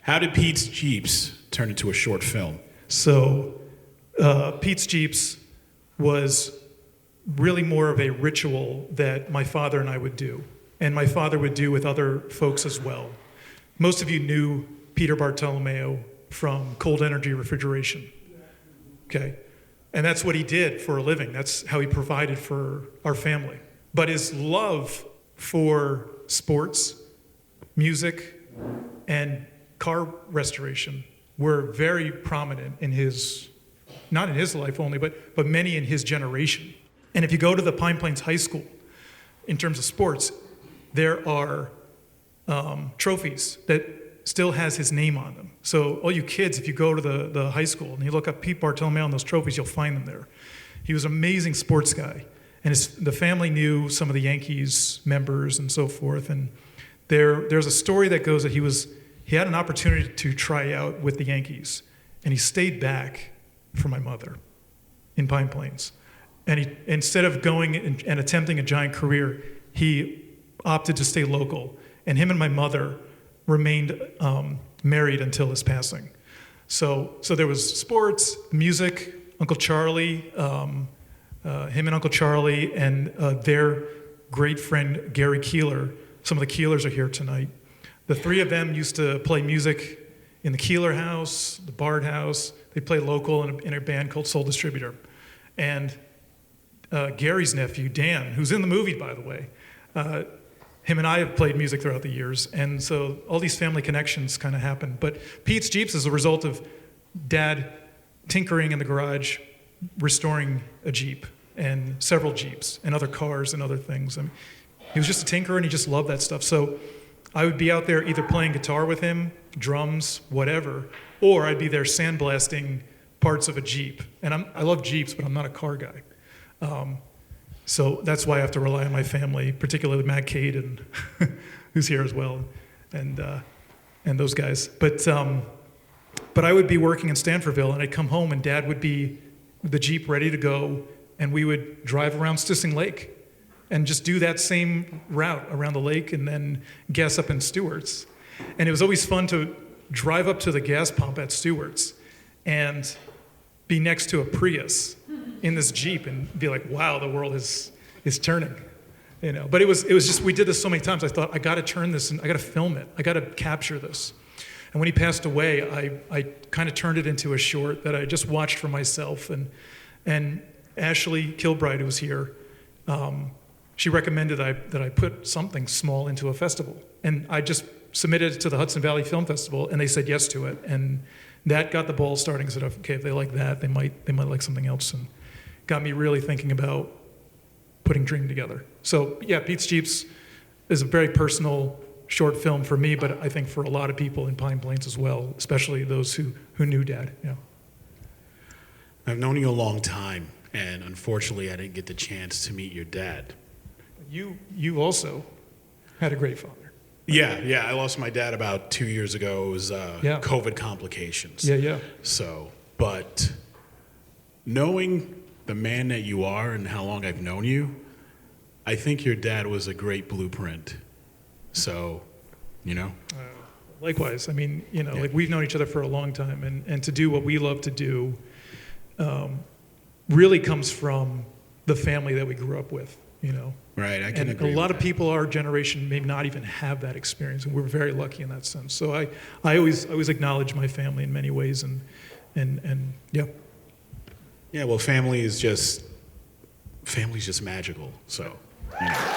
How did Pete's Jeeps turn into a short film? So Pete's Jeeps was really more of a ritual that my father and I would do, and my father would do with other folks as well. Most of you knew Peter Bartolomeo from Cold Energy Refrigeration, okay? And that's what he did for a living. That's how he provided for our family. But his love for sports, music, and car restoration were very prominent in his, not in his life only, but many in his generation. And if you go to the Pine Plains High School, in terms of sports, there are trophies that still has his name on them. So all you kids, if you go to the high school and you look up Pete Bartolomeo on those trophies, you'll find them there. He was an amazing sports guy. And the family knew some of the Yankees members and so forth. And there's a story that goes that he had an opportunity to try out with the Yankees. And he stayed back for my mother in Pine Plains. And he, instead of going and attempting a giant career, he opted to stay local. And him and my mother remained married until his passing. So there was sports, music, Uncle Charlie, him and Uncle Charlie, and their great friend Gary Keeler. Some of the Keelers are here tonight. The three of them used to play music in the Keeler house, the Bard house. They play local in a band called Soul Distributor. And Gary's nephew, Dan, who's in the movie, by the way, him and I have played music throughout the years, and so all these family connections kind of happen. But Pete's Jeeps is a result of Dad tinkering in the garage, restoring a Jeep and several Jeeps and other cars and other things. I mean, he was just a tinkerer, and he just loved that stuff. So I would be out there either playing guitar with him, drums, whatever, or I'd be there sandblasting parts of a Jeep. And I love Jeeps, but I'm not a car guy. So that's why I have to rely on my family, particularly Matt Cade, and who's here as well, and those guys. But I would be working in Stanfordville, and I'd come home, and Dad would be with the Jeep ready to go, and we would drive around Stissing Lake and just do that same route around the lake and then gas up in Stewart's. And it was always fun to drive up to the gas pump at Stewart's and be next to a Prius in this Jeep and be like, wow, the world is turning, you know. But it was just, we did this so many times. I thought, I got to turn this and I got to film it. I got to capture this. And when he passed away, I kind of turned it into a short that I just watched for myself. And Ashley Kilbride, who was here, she recommended that I put something small into a festival. And I just submitted it to the Hudson Valley Film Festival, and they said yes to it. And that got the ball starting. I said, okay, if they like that, they might like something else. And got me really thinking about putting Dream together. So yeah, Pete's Jeeps is a very personal short film for me, but I think for a lot of people in Pine Plains as well, especially those who knew Dad. Yeah. I've known you a long time, and unfortunately I didn't get the chance to meet your dad. You also had a great father. Yeah, I lost my dad about 2 years ago. It was COVID complications. Yeah. So, but knowing the man that you are and how long I've known you, I think your dad was a great blueprint. So, you know. Likewise. I mean, you know, like we've known each other for a long time, and to do what we love to do really comes from the family that we grew up with, you know. Right, I can agree. A lot of people our generation may not even have that experience, and we're very lucky in that sense. So I always acknowledge my family in many ways, and yeah. Yeah, well, family's just magical. So, you know.